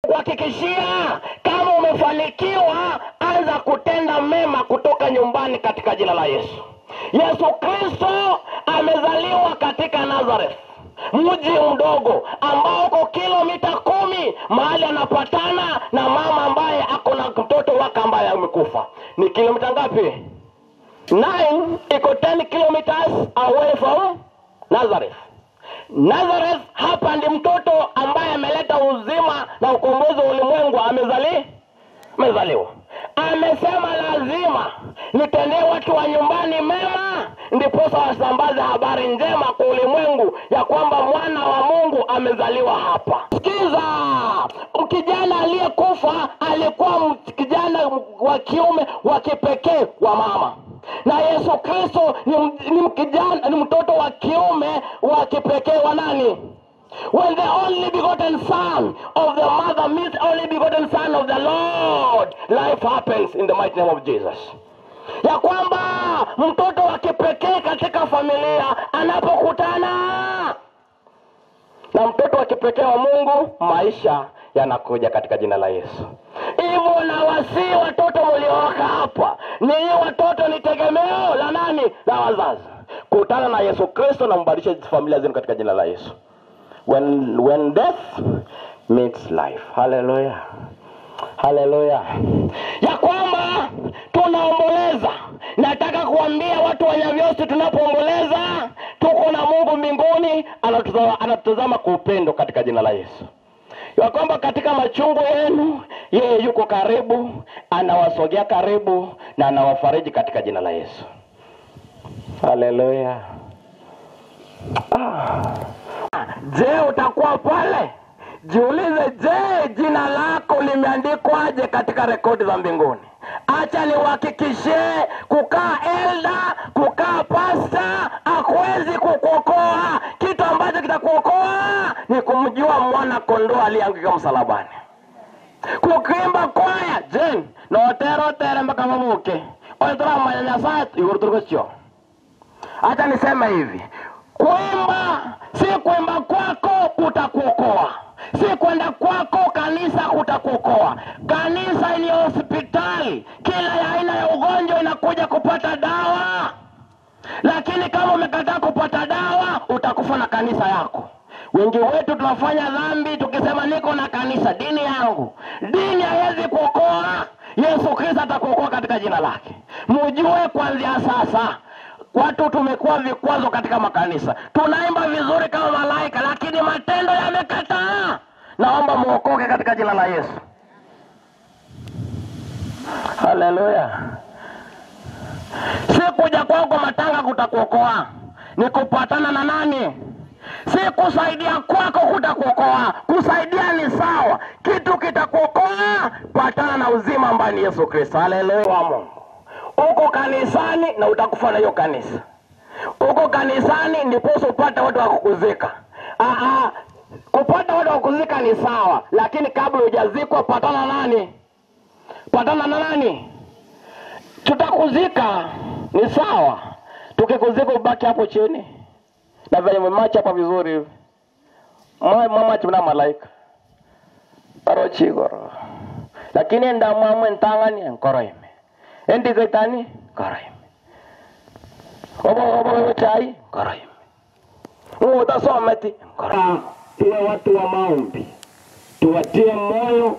kuhakikishia kama umefanikiwa, anza kutenda mema kutoka nyumbani katika jina la Yesu. Yesu Kristo amezaliwa katika Nazareth, mji mdogo ambao uko kilomita 10 mahali anapatana na mama ambaye ako na mtoto wake ambaye amekufa. Ni kilomita ngapi? 9. Iko 10 kilometers away from Nazareth. Nazareth, hapa ndi mtoto ambaye ameleta uzima na ukombozi wa ulimwengu amezaliwa. Amesema lazima nitendee watu wa nyumbani mema, ndiposa wasambaze habari njema kwa ulimwengu ya kwamba mwana wa Mungu amezaliwa hapa. Sikiza, kijana aliyekufa alikuwa kijana wa kiume wa kipekee wa mama. Na Yesu Kristo ni mtoto wa kiume wa kipekee wa nani? When the only begotten son of the mother meets only begotten son of the Lord, life happens in the mighty name of Jesus. Ya kwamba mtoto wa kipekee katika familia anapokutana na mtoto wa kipekee wa Mungu, maisha yanakuja katika jina la Yesu. Hivyo na wasi watoto mlioka hapa, ni watoto ni tegemeo la nani? La wazazi. Kutana na Yesu Kristo na mbadilishe familia zenu katika jina la Yesu. When death meets life. Hallelujah. Hallelujah. Ya kwamba tunaomboleza. Nataka kuambia watu wa Nyavyosi, tunapoomboleza tuko na Mungu mbinguni, anatutazama kwa upendo katika jina la Yesu. Ya kwamba katika machungu yenu yeye yuko karibu, anawasogea karibu na anawafariji katika jina la Yesu. Hallelujah. Je, utakuwa pale? Jiulize, je, jina lako limeandikwaje katika rekodi za mbinguni? Acha niwahakikishie, kukaa elda, kukaa pasta hakuwezi kukuokoa. Kitu ambacho kitakuokoa ni kumjua mwana kondoo aliyeanguka msalabani. Kuimba kwaya, jen, no tere mpaka mabuke. Oitra manyanyasa igurturukosio. Acha niseme hivi, kuimba si kuimba kwako kutakuokoa. Si kwenda kwako kanisa kutakuokoa. Kanisa ni hospitali. Kila aina ya ugonjwa inakuja kupata dawa. Lakini kama umekataa kupata dawa, utakufa na kanisa yako. Wengi wetu tunafanya dhambi tukisema niko na kanisa, dini yangu. Dini haiwezi kuokoa. Yesu Kristo atakuokoa katika jina lake. Mjue kuanzia sasa, watu tumekuwa vikwazo katika makanisa. Tunaimba vizuri kama malaika, lakini matendo yamekataa. Naomba muokoke katika jina la Yesu. Hallelujah. Si kuja kwako matanga kutakuokoa, ni kupatana na nani? Si kusaidia kwako kutakuokoa. Kusaidia ni sawa, kitu kitakuokoa, patana na uzima ambao ni Yesu Kristo. Hallelujah. Uko kanisani na utakufa na hiyo kanisa. Uko kanisani ndipo upate watu wa kukuzika. Kupata watu wa kukuzika ni sawa, lakini kabla hujazikwa patana nani? Patana na nani? Tutakuzika ni sawa. Tukikuzika ubaki hapo chini. Na vile mmacha hapa vizuri hivi. Mama chuna malaika. Parochi goro. Lakini ndamwa ntangani nkoroime. Endi kaitani karaime. Obo chai karaime. Utasometi karaime. Tuwe watu wa maombi. Tuwatie moyo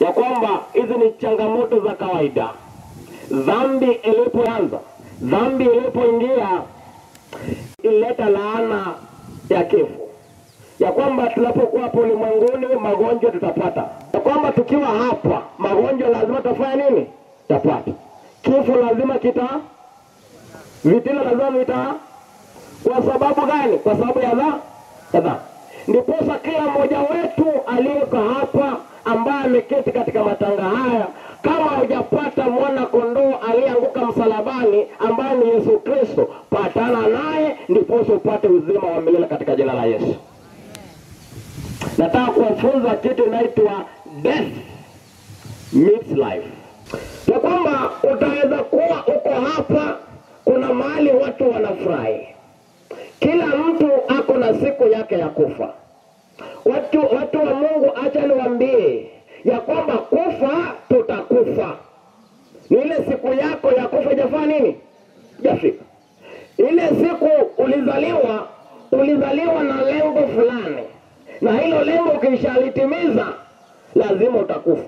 ya kwamba hizi ni changamoto za kawaida. Dhambi ilipoanza, dhambi ilipoingia, ileta laana ya kifo. Ya kwamba tunapokuwa hapo ulimwenguni magonjwa tutapata. Ya kwamba tukiwa hapa magonjwa lazima tufanye nini? Tapata. Kifo lazima vitina lazima kwa sababu gani? Kwa sababu ya dhambi. Ndiposa kila mmoja wetu aliyeko hapa ambaye ameketi katika matanga haya, kama hujapata mwana kondoo aliyeanguka msalabani ambaye ni Yesu Kristo, patana naye ndiposa upate uzima wa milele katika jina la Yesu. Nataka kufunza kitu inaitwa death meets life. Ya kwamba utaweza kuwa uko hapa, kuna mahali watu wanafurahi. Kila mtu ako na siku yake ya kufa. Watu wa Mungu, acha niwaambie ya kwamba kufa tutakufa. Ni ile siku yako ya kufa jafanya nini? Jafika. Ile siku ulizaliwa na lengo fulani. Na hilo lengo ukishalitimiza lazima utakufa.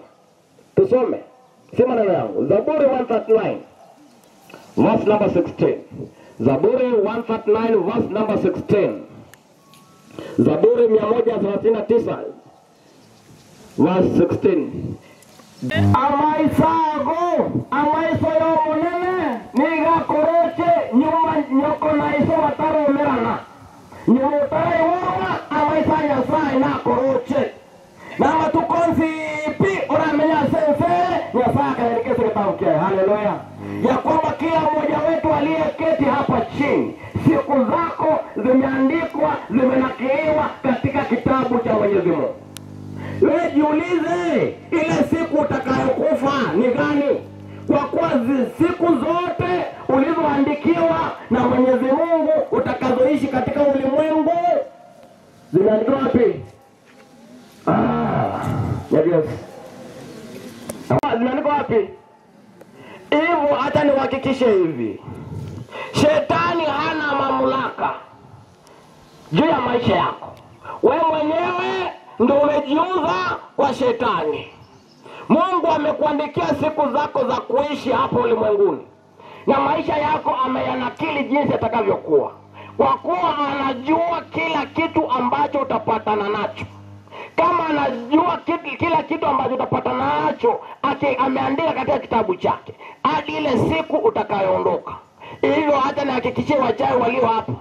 Tusome. Sema neno yangu. Zaburi 139 verse number 16. Zaburi 139 verse number 16. Zaburi 139 verse 16. Amaiso monene niga koroche nyuma nyoko na iso wataro merana. Nyumutara iwora amaisa nyasai na koroche. Na matukonzi pi uramenya sense nyasaka yanikese kitauke. Haleluya. Ya kwamba kila mmoja wetu aliyeketi hapa chini, siku zako zimeandikwa, zimenakiliwa katika kitabu cha Mwenyezi Mungu. Wewe jiulize, ile siku utakayokufa ni gani? Kwa kuwa siku zote ulizoandikiwa na Mwenyezi Mungu utakazoishi katika ulimwengu zimeandikwa wapi? Yes. Zimeandikwa wapi? Hivyo hata niwahakikishe hivi. Shetani hana mamlaka juu ya maisha yako. Wewe mwenyewe ndio umejiuza kwa shetani. Mungu amekuandikia siku zako za kuishi hapo ulimwenguni. Na maisha yako ameyanakili jinsi atakavyokuwa. Kwa kuwa anajua kila kitu ambacho utapatana nacho. Kama anajua kila kitu ambacho utapatana nacho, ameandika katika kitabu chake. Hadi ile siku utakayoondoka. Hivyo hata nihakikishie wachawi walio hapa,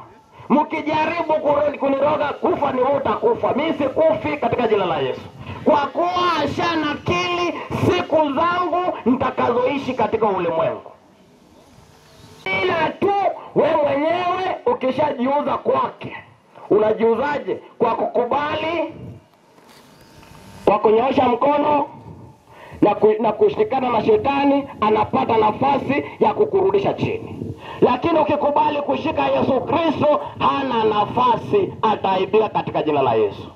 mkijaribu kuniroga, kufa ni wewe utakufa. Mimi sikufi katika jina la Yesu. Kwa kuwa ashanakili siku zangu nitakazoishi katika ulimwengu. Ila tu wewe mwenyewe ukishajiuza kwake. Unajiuzaje? Kwa kukubali, kwa kunyoosha mkono na kushikana na shetani, anapata nafasi ya kukurudisha chini. Lakini ukikubali kushika Yesu Kristo, hana nafasi, ataibika katika jina la Yesu.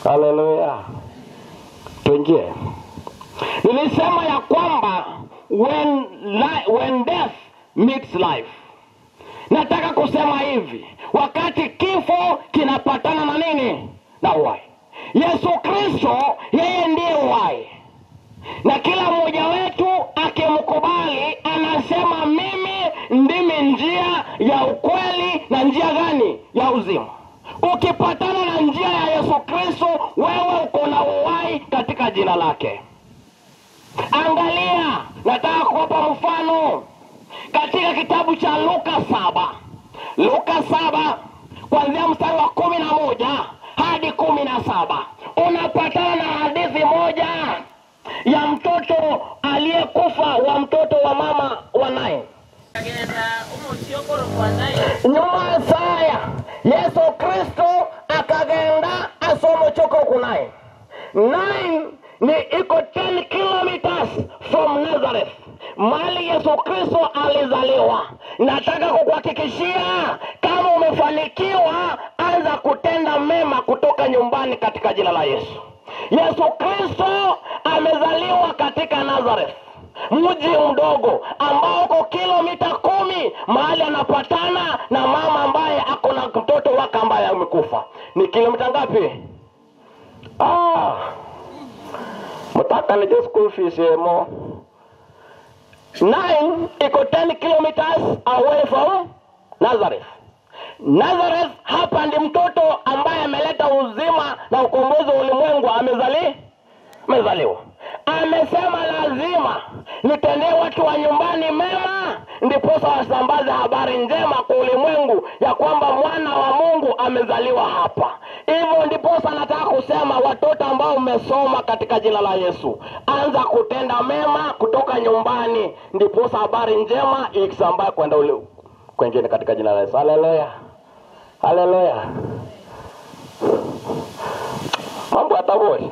Haleluya. Tuingie. Nilisema ya kwamba when death meets life. Nataka kusema hivi, wakati kifo kinapatana na nini? Na uhai. Yesu Kristo yeye ndiye uhai. Na kila mmoja wetu akimkubali anasema mimi ndimi njia ya ukweli na njia gani? Ya uzima. Ukipatana na njia ya Yesu Kristo, wewe uko na uhai katika jina lake. Angalia, nataka kuwapa mfano katika kitabu cha Luka 7. Luka 7 kuanzia mstari wa 11 hadi 17. Unapatana na hadithi moja ya mtoto aliyekufa, wa mtoto wa mama wa Nain. Nyuma saya Yesu Kristo akagenda asomochoko kunai. Nain ni iko 10 kilometers from Nazareth, mahali Yesu Kristo alizaliwa. Nataka kukuhakikishia, kama umefanikiwa, anza kutenda mema kutoka nyumbani katika jina la Yesu. Yesu Kristo amezaliwa katika Nazareth, mji mdogo ambao uko kilomita 10 mahali anapatana na mama ambaye ako na mtoto wake ambaye amekufa. Ni kilomita ngapi? Mtaka ni just school fees mo. 9 iko 10 kilometers away from Nazareth. Nazareth hapa ndi mtoto ambaye ameleta uzima na ukombozi wa ulimwengu amezaliwa. Amesema lazima nitendee watu wa nyumbani mema, ndiposa wasambaze habari njema kwa ulimwengu ya kwamba mwana wa Mungu amezaliwa hapa. Hivyo ndiposa nataka kusema, watoto ambao umesoma katika jina la Yesu, anza kutenda mema kutoka nyumbani, ndiposa habari njema ikisambae kwenda kwengine katika jina la Yesu. Haleluya. Haleluya. Mambo atabori.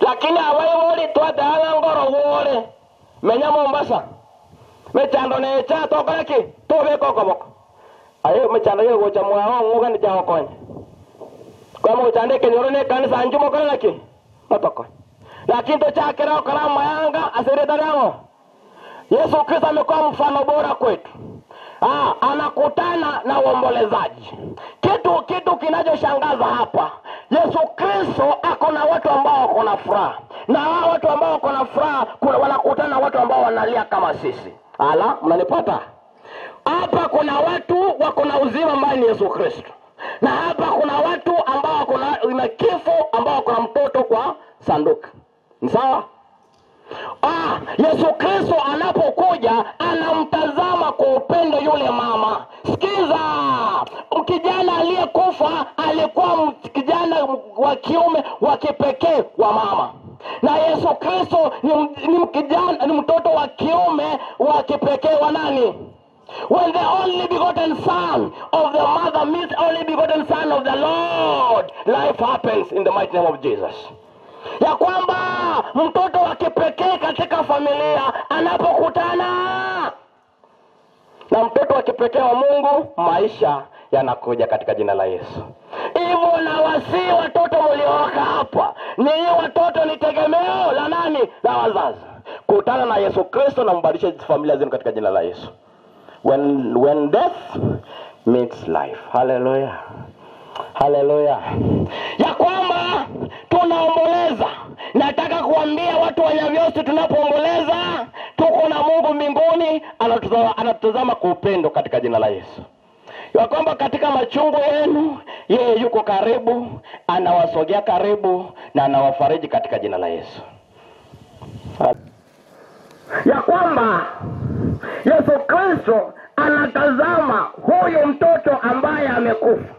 Lakini awaibori tuatanga ngoro wole. Menya Mombasa. Mechando ne cha tokaraki tobe kokoboko. Ayo mechando ye gocha mwao ngoga ni jawo konye. Kama utandike nyorone kanisa anjumo kana naki. Matoko. Lakini to chakera kala mayanga asireta nao. Yesu Kristo amekuwa mfano bora kwetu. Anakutana na waombolezaji. Kitu kinachoshangaza hapa, Yesu Kristo akona watu ambao wako na furaha. Na hao watu ambao wako na furaha wanakutana na watu ambao wanalia kama sisi. Mnanipata? Hapa kuna watu wako na uzima ambao ni Yesu Kristo. Na hapa kuna watu ambao wako na kifo ambao wako na mtoto kwa sanduku. Ni sawa? Yesu Kristo anapokuja anamtazama kwa upendo yule mama. Sikiza, kijana aliyekufa alikuwa kijana wa kiume wa kipekee wa mama. Na Yesu Kristo ni mtoto wa kiume wa kipekee wa nani? When the only begotten son of the mother meets only begotten son of the Lord, life happens in the mighty name of Jesus. Ya kwamba mtoto wa kipekee katika familia anapokutana na mtoto wa kipekee wa Mungu, maisha yanakuja katika jina la Yesu. Hivyo na wasi watoto mlioka hapa, ni watoto ni tegemeo la nani? La wazazi. Kutana na Yesu Kristo na mbadilishe familia zenu katika jina la Yesu. When death meets life. Hallelujah. Hallelujah. Ya kwamba tunaomboleza. Nataka kuambia watu wa Nyavyosi, tunapoomboleza tuko na Mungu mbinguni anatutazama kwa upendo katika jina la Yesu. Ya kwamba katika machungu yenu yeye yuko karibu, anawasogea karibu na anawafariji katika jina la Yesu. Ya kwamba Yesu Kristo anatazama huyo mtoto ambaye amekufa.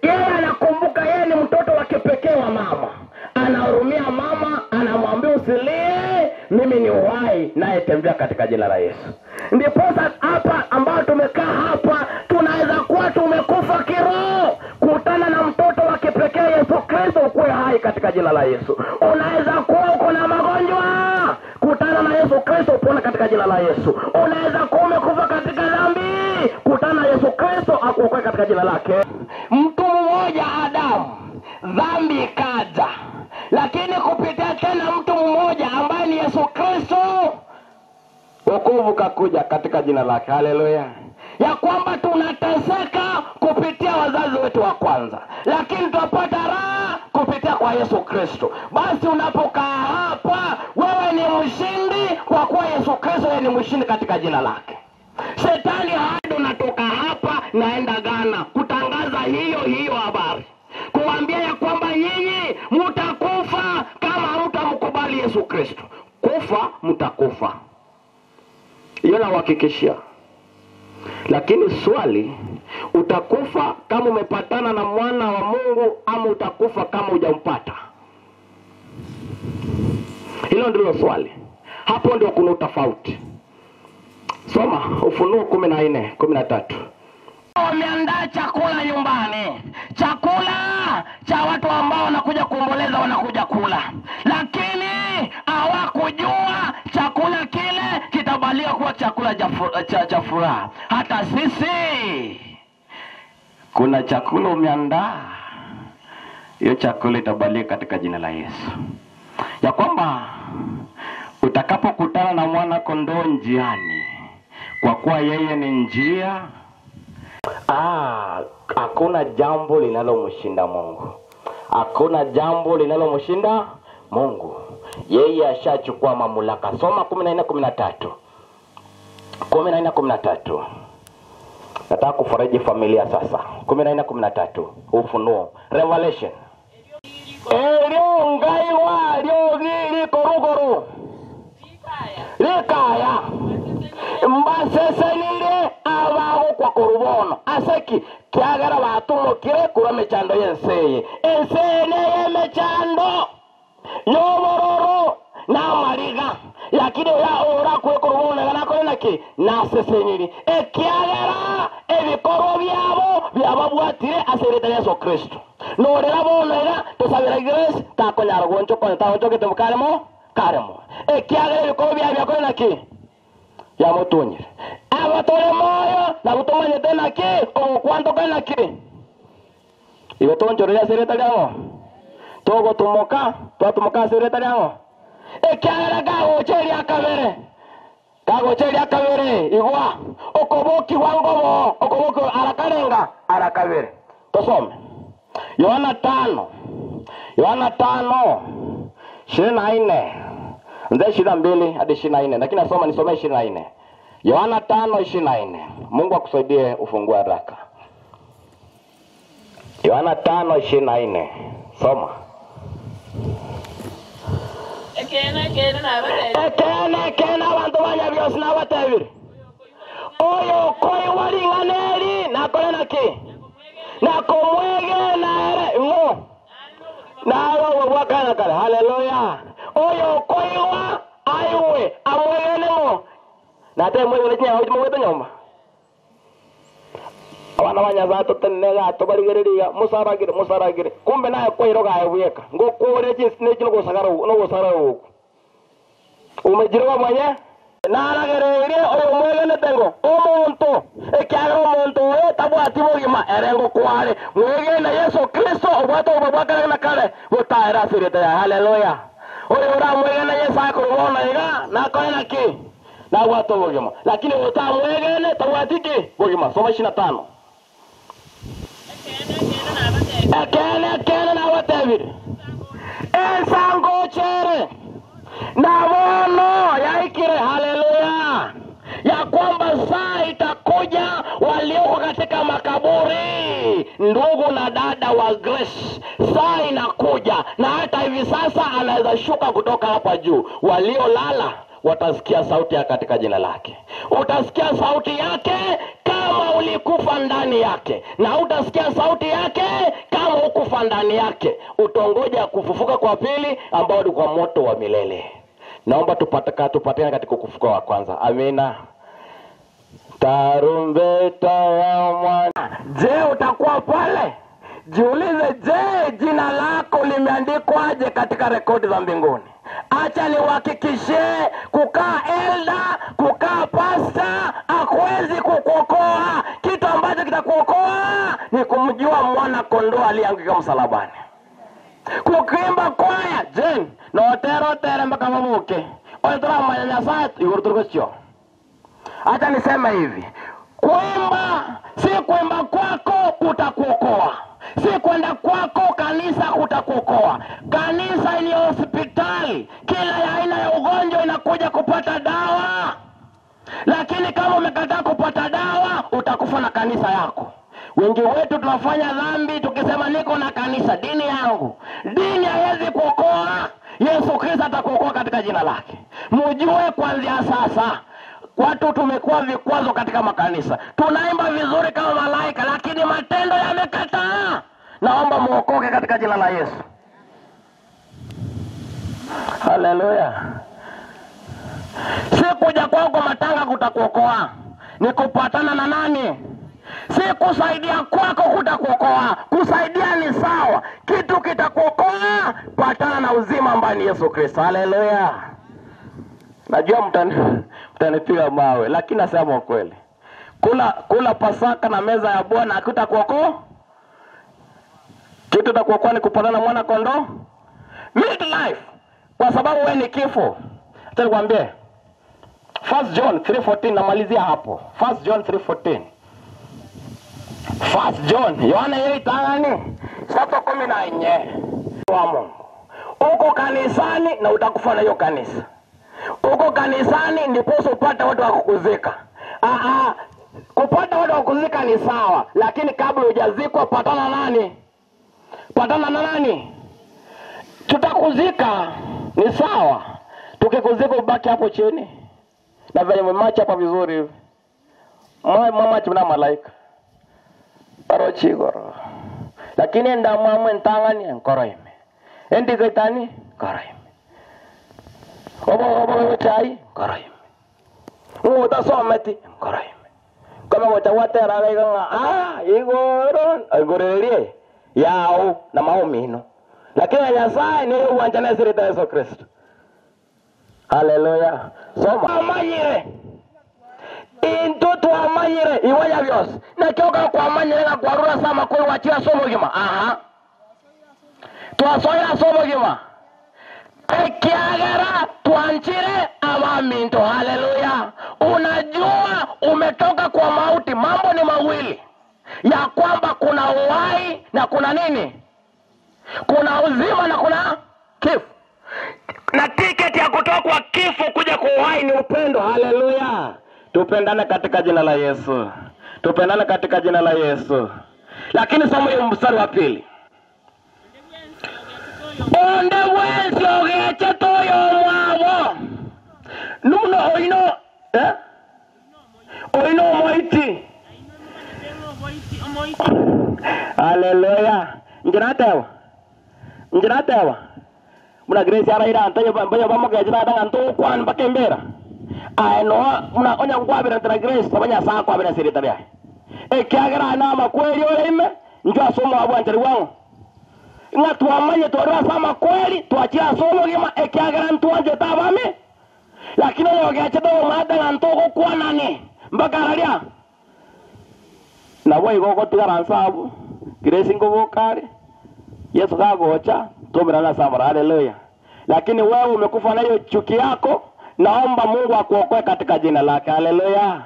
Yeye anakumbuka yeye ni mtoto wa kipekee wa mama. Anahurumia mama, anamwambia usilie, mimi ni uhai naye tembea katika jina la Yesu. Ndipo hapa ambao tumekaa hapa tunaweza kuwa tumekufa kiroho. Kutana na mtoto wa kipekee Yesu Kristo ukuwe hai katika jina la Yesu. Unaweza kuwa uko na magonjwa, kutana na Yesu Kristo upone katika jina la Yesu. Unaweza kuwa umekufa katika dhambi, kutana na Yesu Kristo akuokoe katika jina lake. Mtu mmoja Adamu, dhambi ikaja. Lakini kupitia tena mtu mmoja ambaye ni Yesu Kristo, wokovu kakuja katika jina lake. Haleluya. Ya kwamba tunateseka kupitia wazazi wetu wa kwanza, lakini tupata raha kupitia kwa Yesu Kristo. Basi unapokaa hapa, wewe ni mshindi kwa kuwa Yesu Kristo yeye ni mshindi katika jina lake. Shetani hado natoka hapa naenda Ghana kutangaza hiyo habari, kuambia ya kwamba nyinyi mtakufa kama mtamkubali Yesu Kristo. Kufa mtakufa, hiyo nawahakikishia. Lakini swali, utakufa kama umepatana na mwana wa Mungu ama utakufa kama hujampata? Hilo ndilo swali. Hapo ndio kuna tofauti. Soma Ufunuo 14:13. Wameandaa chakula nyumbani, chakula cha watu ambao wanakuja kuomboleza, wanakuja kula, lakini hawakujua chakula kile kitabalia kuwa chakula cha furaha. Hata sisi kuna chakula umeandaa, hiyo chakula itabalia katika jina la Yesu. Ya kwamba utakapokutana na mwana kondoo njiani, kwa kuwa yeye ni njia, hakuna jambo linalomshinda Mungu. Hakuna jambo linalomshinda Mungu. Yeye ashachukua mamlaka. Soma 14:13. 14:13. Nataka kufariji familia sasa. 14:13. Ufunuo. Revelation. Elio ngaiwa lio gili korugoro. Likaya. Mbasese nile abaho kwa kurubono. Aseki kiagara batumo kire kura mechando yenseye. Enseye mechando. Yobororo na mariga. Yakini ya ora kwe kurubono gana kore naki. Nasese nili. Kiagara ebikoro byabo bwatire asereta Yesu Kristo. Norera bonera tosabira grace takonyara goncho konta oncho ketemukaremo karemo. Kiagara ebikoro byabo naki. Ya motonyere abatore moyo na butomanye tena ki o kwanto kana ki Igo tonchorera sireta lyamo. Togo tumoka, twatumoka sireta lyamo. Ekyara gagocheri akabere. Gagocheri akabere igwa. Okoboki wangobo, okoboki arakarenga, arakabere. Tusome. Yohana 5. Yohana 5:24. Ndio 22 hadi 24. Lakini nasoma nisomee 24. Yohana 5:24. Mungu akusaidie ufungue haraka. Yohana 5:24. Soma. Ekene abantu banya byose nabatebire. Oyo koi waringaneri nakole naki. Nakomwege na ere ngo. Nawo wakana kale. Haleluya. Oyo koi wa aiwe amwege ngo. Nate mwege nya hoje mwege nyomba. Abana banyazato tenega to barigereria musaragire kumbe naye koiroga ayebuyeka ngo kore chisine kino gosagara no gosara uko umejirwa mwenye naragereire oyo mwege netengo omuntu ekyagara omuntu tabwati bugima erengo kware mwege na Yesu Kristo obwato obwakare na kale butaira sirete ya haleluya oyo ora mwege na Yesu akurubona iga nakoena ki na bwato bugima lakini utamwege ne tabwatiki bugima soma 25 Ekene na watebiri. Ensango chere. Na mono yaikire haleluya. Ya kwamba saa itakuja walioko katika makaburi. Ndugu na dada wa Grace. Saa inakuja. Na hata hivi sasa anaweza shuka kutoka hapa juu. Waliolala watasikia sauti yake katika jina lake. Utasikia sauti yake kama ulikufa ndani yake, na utasikia sauti yake kama ukufa ndani yake. Utongoja kufufuka kwa pili ambao ni kwa moto wa milele. Naomba tupatane katika kufufuka wa kwanza. Amina. Tarumbeta ya mwana. Je, utakuwa pale? Jiulize, je, jina lako limeandikwaje katika rekodi za mbinguni? Acha niwahakikishie, kukaa elda, kukaa pasta hakuwezi kukuokoa. Kitu ambacho kitakuokoa ni kumjua mwana kondoo aliyeanguka msalabani. Kuimba kwaya, jen, no tere mpaka mabuke. Oitora manyanyasati, iguruturukosio. Acha niseme hivi, kuimba, si kuimba kwako kutakuokoa. Si kwenda kwako kanisa kutakuokoa. Kanisa ni hospitali. Kila ya aina ya ugonjwa inakuja kupata dawa. Lakini kama umekataa kupata dawa, utakufa na kanisa yako. Wengi wetu tunafanya dhambi tukisema niko na kanisa, dini yangu. Dini haiwezi kuokoa. Yesu Kristo atakuokoa katika jina lake. Mjue kuanzia sasa, watu tumekuwa vikwazo katika makanisa. Tunaimba vizuri kama malaika, lakini matendo yamekataa. Naomba muokoke katika jina la Yesu. Haleluya. Si kuja kwako matanga kutakuokoa. Ni kupatana na nani? Si kusaidia kwako kutakuokoa. Kusaidia ni sawa. Kitu kitakuokoa, patana na uzima ambao ni Yesu Kristo. Haleluya. Najua mtanipiga mawe, lakini nasema ukweli. Kula Pasaka na meza ya Bwana hakutakuokoa. Kitu kitakuokoa ni kupatana na mwana kondoo. Midlife. Kwa sababu wewe ni kifo. Acha nikwambie. 1 John 3:14 namalizia hapo. 1 John 3:14. 1 John, Yohana yeye tangani. Sasa 14. Wa Mungu. Uko kanisani na utakufa na hiyo kanisa. Uko kanisani ndipo upate watu wa kukuzika. Kupata watu wa kukuzika ni sawa, lakini kabla hujazikwa patana nani? Patana na nani? Tutakuzika ni sawa. Tukikuzika ubaki hapo chini. Na vile mmacha hapa vizuri hivi. Mama chuna malaika. Paro chigoro. Lakini nda mama ntangani nkoroime. Endi kaitani koroime. Obo chai koroime. Utasometi koroime. Kama watawatera ganga igoro yao na maumino. Lakini Nyasaye ni uwanja na siri ya Yesu Kristo. Haleluya. Soma. Amanyire. into tuamanyire iwaya byose nakyoka kwamanyire ngakwarura sama kuri wachira somo gima twasoya somo gima ekiagara tuanchire abaminto. Haleluya. Unajua umetoka kwa mauti. Mambo ni mawili, ya kwamba kuna uhai na kuna nini, kuna uzima na kuna kifo, na tiketi ya kutoka kwa kifo kuja kwa uhai ni upendo. Haleluya. Tupendane katika jina la Yesu, tupendane katika jina la Yesu. Lakini somo hili mstari wa pili, onde wensi ogeche toyo mwabo nuno oino oino moiti. Haleluya. Njiratewa muna grace ara ira antayo bambayo bamogeje na danga nto kwan bakembera no muna onya ngwabira tra grace tabanya sa kwa bira sirita bya ekyagera na makweli ole ime njo asomo abwantari wangu nga tuamanye tuarwa sama kweli tuachia somo gima ekyagera ntuanje tabame. Lakini yogeche do mada ntoko kwa nani mbakaralia na boy gogo tigara sabu grace ngobokare Yesu kagocha tumirana sabara. Haleluya. Lakini wewe umekufa na hiyo chuki yako, naomba Mungu akuokoe katika jina lake. Haleluya.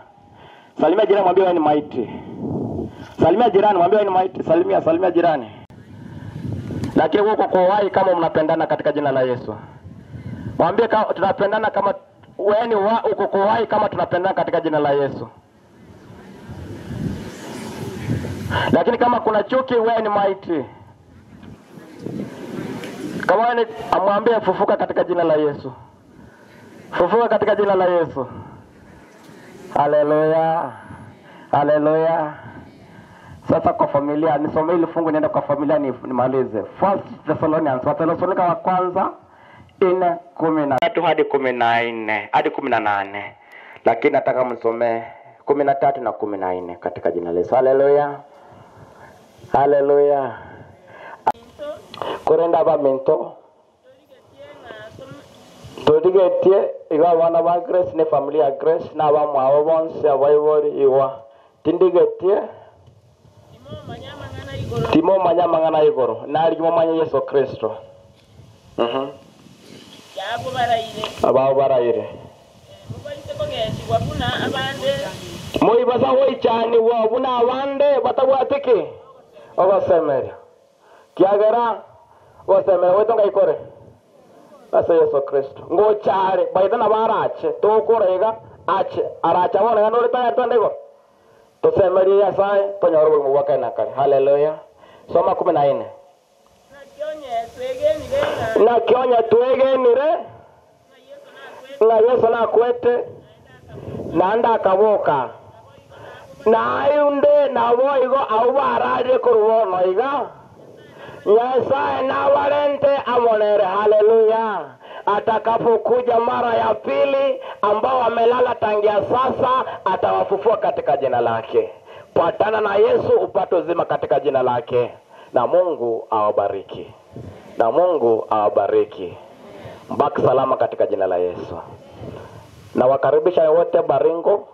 Salimia jirani, mwambie wewe ni maiti. Salimia jirani, mwambie wewe ni maiti. Salimia jirani. Lakini uko kwa uhai kama mnapendana katika jina la Yesu. Mwambie kama tunapendana, kama wewe ni uko kwa uhai kama tunapendana katika jina la Yesu. Lakini kama kuna chuki, wewe ni maiti. Kama ni amwambie fufuka katika jina la Yesu. Fufuka katika jina la Yesu. Haleluya. Haleluya. Sasa kwa familia nisome ile fungu nienda kwa familia nimalize. First Thessalonians, Wathesalonika wa kwanza 4:13 hadi 14 hadi 18. Lakini nataka msome 13 na 14 katika jina la Yesu. Haleluya. Haleluya. Korenda ba mento todigetie iwa wana wa Grace ne familia Grace na ba mwa bonse abayori iwa tindigetie timo manyama ngana igoro na ali manya Yesu Kristo yabo barayire aba barayire moi basa hoi cyane wa buna abande batagwateke obasemera kiagera obasemera wetonga ikore asa Yesu Kristo ngo cyare bayidana barache tokorega ache aracha bona ngano leta tondego tosemeri ya sai tonyoro mu wakana kale. Haleluya. Soma 14. Na kionya twegenire na Yesu na kwete na nda kaboka na ayunde na boigo awaraje kurubono iga Yesu na walente amonere. Haleluya. Atakapokuja mara ya pili ambao wamelala tangia sasa atawafufua katika jina lake. Patana na Yesu upate uzima katika jina lake. Na Mungu awabariki. Na Mungu awabariki. Mbaki salama katika jina la Yesu. Na wakaribisha wote Baringo